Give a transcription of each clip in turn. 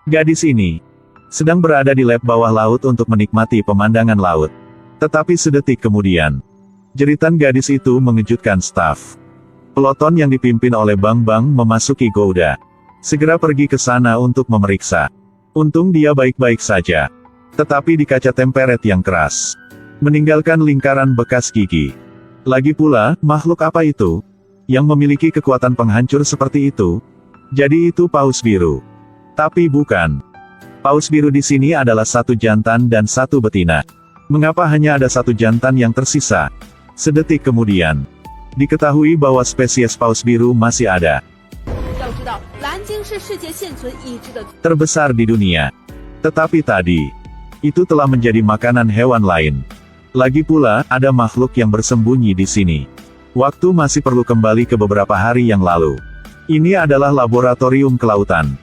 Gadis ini sedang berada di lab bawah laut untuk menikmati pemandangan laut. Tetapi sedetik kemudian, jeritan gadis itu mengejutkan staf. Peloton yang dipimpin oleh Bang Bang memasuki Gouda. Segera pergi ke sana untuk memeriksa. Untung dia baik-baik saja. Tetapi di kaca temperet yang keras, meninggalkan lingkaran bekas gigi. Lagi pula, makhluk apa itu yang memiliki kekuatan penghancur seperti itu? Jadi itu paus biru. Tapi bukan. Paus biru di sini adalah satu jantan dan satu betina. Mengapa hanya ada satu jantan yang tersisa? Sedetik kemudian, diketahui bahwa spesies paus biru masih ada. Terbesar di dunia. Tetapi tadi, itu telah menjadi makanan hewan lain. Lagi pula, ada makhluk yang bersembunyi di sini. Waktu masih perlu kembali ke beberapa hari yang lalu. Ini adalah laboratorium kelautan.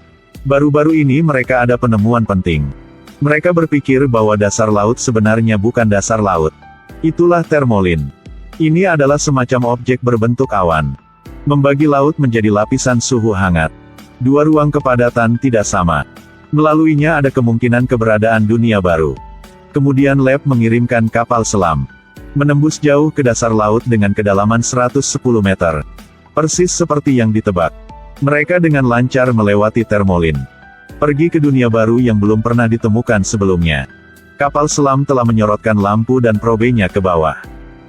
Baru-baru ini mereka ada penemuan penting. Mereka berpikir bahwa dasar laut sebenarnya bukan dasar laut. Itulah termolin. Ini adalah semacam objek berbentuk awan. Membagi laut menjadi lapisan suhu hangat. Dua ruang kepadatan tidak sama. Melaluinya ada kemungkinan keberadaan dunia baru. Kemudian lab mengirimkan kapal selam. Menembus jauh ke dasar laut dengan kedalaman 110 meter. Persis seperti yang ditebak. Mereka dengan lancar melewati termolin. Pergi ke dunia baru yang belum pernah ditemukan sebelumnya. Kapal selam telah menyorotkan lampu dan probenya ke bawah.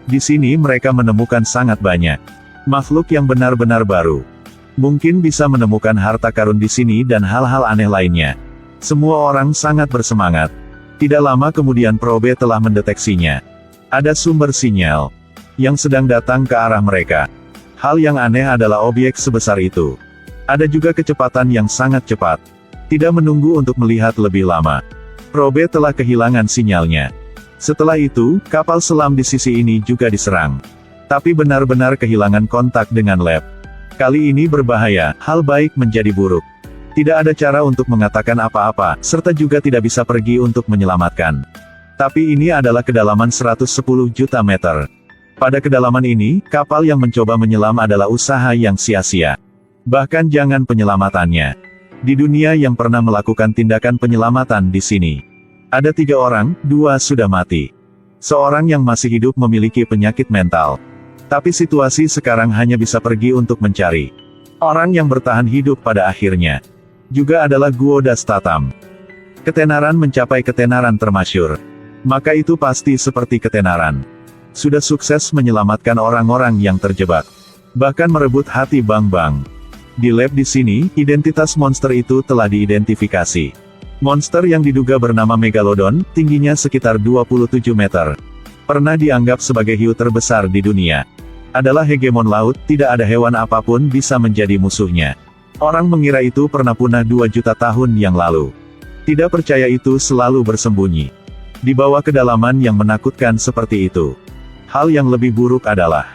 Di sini mereka menemukan sangat banyak makhluk yang benar-benar baru. Mungkin bisa menemukan harta karun di sini dan hal-hal aneh lainnya. Semua orang sangat bersemangat. Tidak lama kemudian probe telah mendeteksinya. Ada sumber sinyal yang sedang datang ke arah mereka. Hal yang aneh adalah objek sebesar itu. Ada juga kecepatan yang sangat cepat. Tidak menunggu untuk melihat lebih lama. Probe telah kehilangan sinyalnya. Setelah itu, kapal selam di sisi ini juga diserang. Tapi benar-benar kehilangan kontak dengan lab. Kali ini berbahaya, hal baik menjadi buruk. Tidak ada cara untuk mengatakan apa-apa, serta juga tidak bisa pergi untuk menyelamatkan. Tapi ini adalah kedalaman 110 juta meter. Pada kedalaman ini, kapal yang mencoba menyelam adalah usaha yang sia-sia. Bahkan jangan penyelamatannya. Di dunia yang pernah melakukan tindakan penyelamatan di sini, ada 3 orang, 2 sudah mati. Seorang yang masih hidup memiliki penyakit mental. Tapi situasi sekarang hanya bisa pergi untuk mencari orang yang bertahan hidup pada akhirnya. Juga adalah Guoda Statam. Ketenaran mencapai ketenaran termasyur. Maka itu pasti seperti ketenaran. Sudah sukses menyelamatkan orang-orang yang terjebak. Bahkan merebut hati Bang Bang. Di lab di sini, identitas monster itu telah diidentifikasi. Monster yang diduga bernama Megalodon, tingginya sekitar 27 meter. Pernah dianggap sebagai hiu terbesar di dunia. Adalah hegemon laut, tidak ada hewan apapun bisa menjadi musuhnya. Orang mengira itu pernah punah 2 juta tahun yang lalu. Tidak percaya itu selalu bersembunyi di bawah kedalaman yang menakutkan seperti itu. Hal yang lebih buruk adalah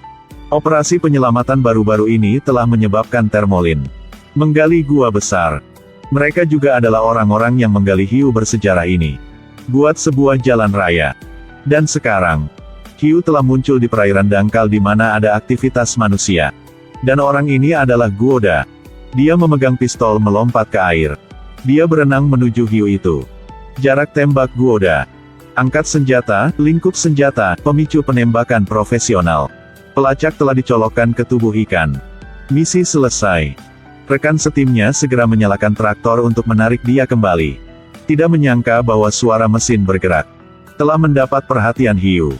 operasi penyelamatan baru-baru ini telah menyebabkan termolin menggali gua besar. Mereka juga adalah orang-orang yang menggali hiu bersejarah ini. Buat sebuah jalan raya. Dan sekarang, hiu telah muncul di perairan dangkal di mana ada aktivitas manusia. Dan orang ini adalah Guoda. Dia memegang pistol melompat ke air. Dia berenang menuju hiu itu. Jarak tembak Guoda. Angkat senjata, lingkup senjata, pemicu penembakan profesional. Pelacak telah dicolokkan ke tubuh ikan. Misi selesai. Rekan setimnya segera menyalakan traktor untuk menarik dia kembali. Tidak menyangka bahwa suara mesin bergerak telah mendapat perhatian hiu.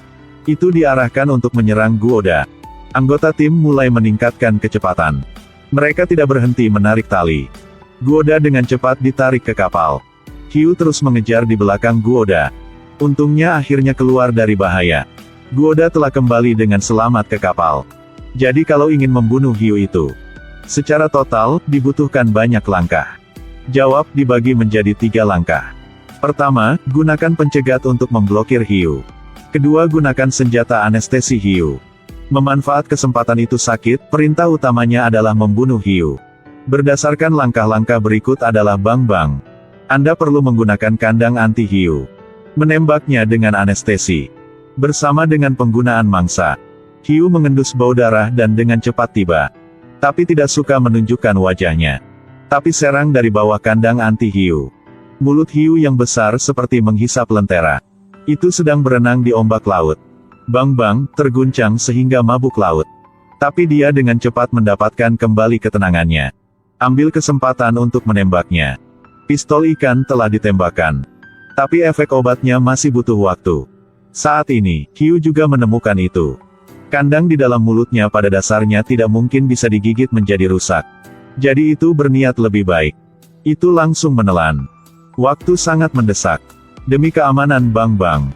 Itu diarahkan untuk menyerang Guoda. Anggota tim mulai meningkatkan kecepatan. Mereka tidak berhenti menarik tali. Guoda dengan cepat ditarik ke kapal. Hiu terus mengejar di belakang Guoda. Untungnya akhirnya keluar dari bahaya. Guoda telah kembali dengan selamat ke kapal. Jadi kalau ingin membunuh hiu itu, secara total, dibutuhkan banyak langkah. Jawab dibagi menjadi 3 langkah. Pertama, gunakan pencegat untuk memblokir hiu. Kedua, gunakan senjata anestesi hiu. Memanfaat kesempatan itu sakit, perintah utamanya adalah membunuh hiu. Berdasarkan langkah-langkah berikut adalah Bang Bang. Anda perlu menggunakan kandang anti-hiu. Menembaknya dengan anestesi. Bersama dengan penggunaan mangsa. Hiu mengendus bau darah dan dengan cepat tiba. Tapi tidak suka menunjukkan wajahnya. Tapi serang dari bawah kandang anti-hiu. Mulut hiu yang besar seperti menghisap lentera. Itu sedang berenang di ombak laut. Bang-bang, terguncang sehingga mabuk laut. Tapi dia dengan cepat mendapatkan kembali ketenangannya. Ambil kesempatan untuk menembaknya. Pistol ikan telah ditembakkan. Tapi efek obatnya masih butuh waktu. Saat ini, hiu juga menemukan itu. Kandang di dalam mulutnya pada dasarnya tidak mungkin bisa digigit menjadi rusak. Jadi itu berniat lebih baik. Itu langsung menelan. Waktu sangat mendesak. Demi keamanan Bang-bang,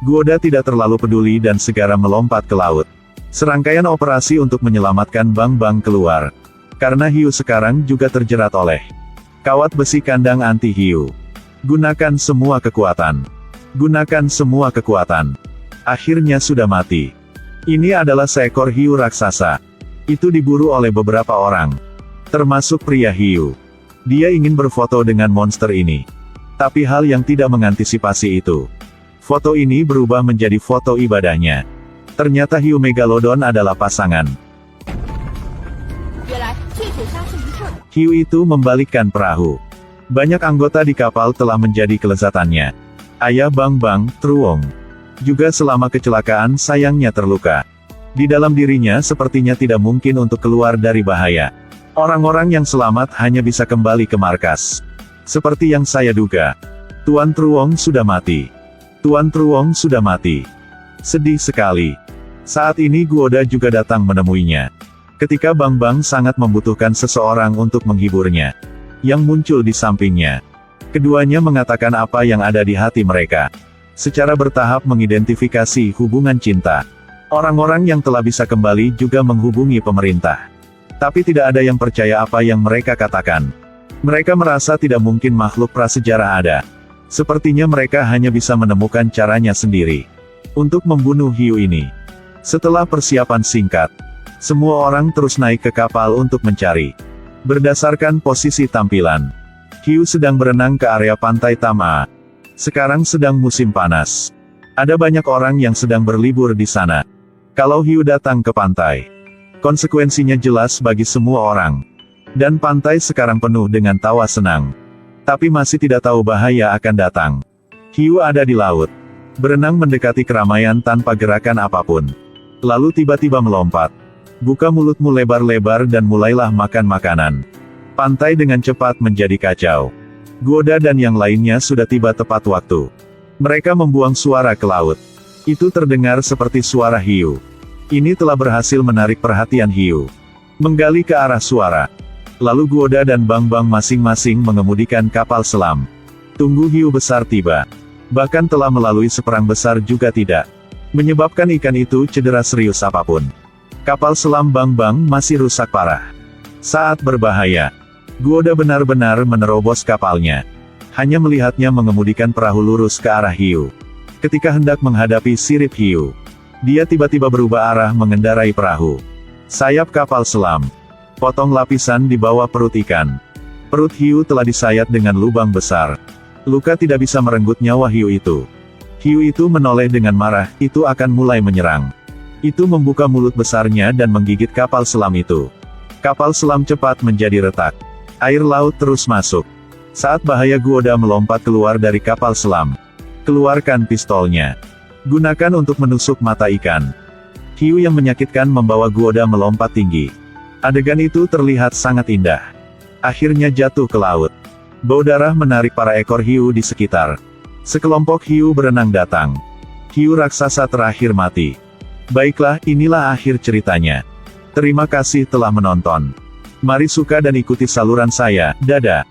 Guoda tidak terlalu peduli dan segera melompat ke laut. Serangkaian operasi untuk menyelamatkan Bang-bang keluar. Karena hiu sekarang juga terjerat oleh kawat besi kandang anti hiu. Gunakan semua kekuatan. Gunakan semua kekuatan. Akhirnya sudah mati. Ini adalah seekor hiu raksasa. Itu diburu oleh beberapa orang. Termasuk pria hiu. Dia ingin berfoto dengan monster ini. Tapi hal yang tidak mengantisipasi itu. Foto ini berubah menjadi foto ibadahnya. Ternyata hiu megalodon adalah pasangan. Hiu itu membalikkan perahu. Banyak anggota di kapal telah menjadi kelezatannya. Ayah Bang-bang, Truong, juga selama kecelakaan sayangnya terluka. Di dalam dirinya sepertinya tidak mungkin untuk keluar dari bahaya. Orang-orang yang selamat hanya bisa kembali ke markas. Seperti yang saya duga. Tuan Truong sudah mati. Tuan Truong sudah mati. Sedih sekali. Saat ini Guoda juga datang menemuinya. Ketika Bang-bang sangat membutuhkan seseorang untuk menghiburnya. Yang muncul di sampingnya. Keduanya mengatakan apa yang ada di hati mereka. Secara bertahap mengidentifikasi hubungan cinta. Orang-orang yang telah bisa kembali juga menghubungi pemerintah. Tapi tidak ada yang percaya apa yang mereka katakan. Mereka merasa tidak mungkin makhluk prasejarah ada. Sepertinya mereka hanya bisa menemukan caranya sendiri. Untuk membunuh hiu ini. Setelah persiapan singkat. Semua orang terus naik ke kapal untuk mencari. Berdasarkan posisi tampilan. Hiu sedang berenang ke area pantai Tama. Sekarang sedang musim panas. Ada banyak orang yang sedang berlibur di sana. Kalau hiu datang ke pantai. Konsekuensinya jelas bagi semua orang. Dan pantai sekarang penuh dengan tawa senang. Tapi masih tidak tahu bahaya akan datang. Hiu ada di laut. Berenang mendekati keramaian tanpa gerakan apapun. Lalu tiba-tiba melompat. Buka mulutmu lebar-lebar dan mulailah makan makanan. Pantai dengan cepat menjadi kacau. Guoda dan yang lainnya sudah tiba tepat waktu. Mereka membuang suara ke laut. Itu terdengar seperti suara hiu. Ini telah berhasil menarik perhatian hiu. Menggali ke arah suara. Lalu Guoda dan Bang-bang masing-masing mengemudikan kapal selam. Tunggu hiu besar tiba. Bahkan telah melalui seperang besar juga tidak menyebabkan ikan itu cedera serius apapun. Kapal selam Bang-bang masih rusak parah. Saat berbahaya, Guoda benar-benar menerobos kapalnya. Hanya melihatnya mengemudikan perahu lurus ke arah hiu. Ketika hendak menghadapi sirip hiu, dia tiba-tiba berubah arah mengendarai perahu. Sayap kapal selam. Potong lapisan di bawah perut ikan. Perut hiu telah disayat dengan lubang besar. Luka tidak bisa merenggut nyawa hiu itu. Hiu itu menoleh dengan marah, itu akan mulai menyerang. Itu membuka mulut besarnya dan menggigit kapal selam itu. Kapal selam cepat menjadi retak. Air laut terus masuk. Saat bahaya Guoda melompat keluar dari kapal selam. Keluarkan pistolnya. Gunakan untuk menusuk mata ikan. Hiu yang menyakitkan membawa Guoda melompat tinggi. Adegan itu terlihat sangat indah. Akhirnya jatuh ke laut. Bau darah menarik para ekor hiu di sekitar. Sekelompok hiu berenang datang. Hiu raksasa terakhir mati. Baiklah, inilah akhir ceritanya. Terima kasih telah menonton. Mari suka dan ikuti saluran saya, dadah.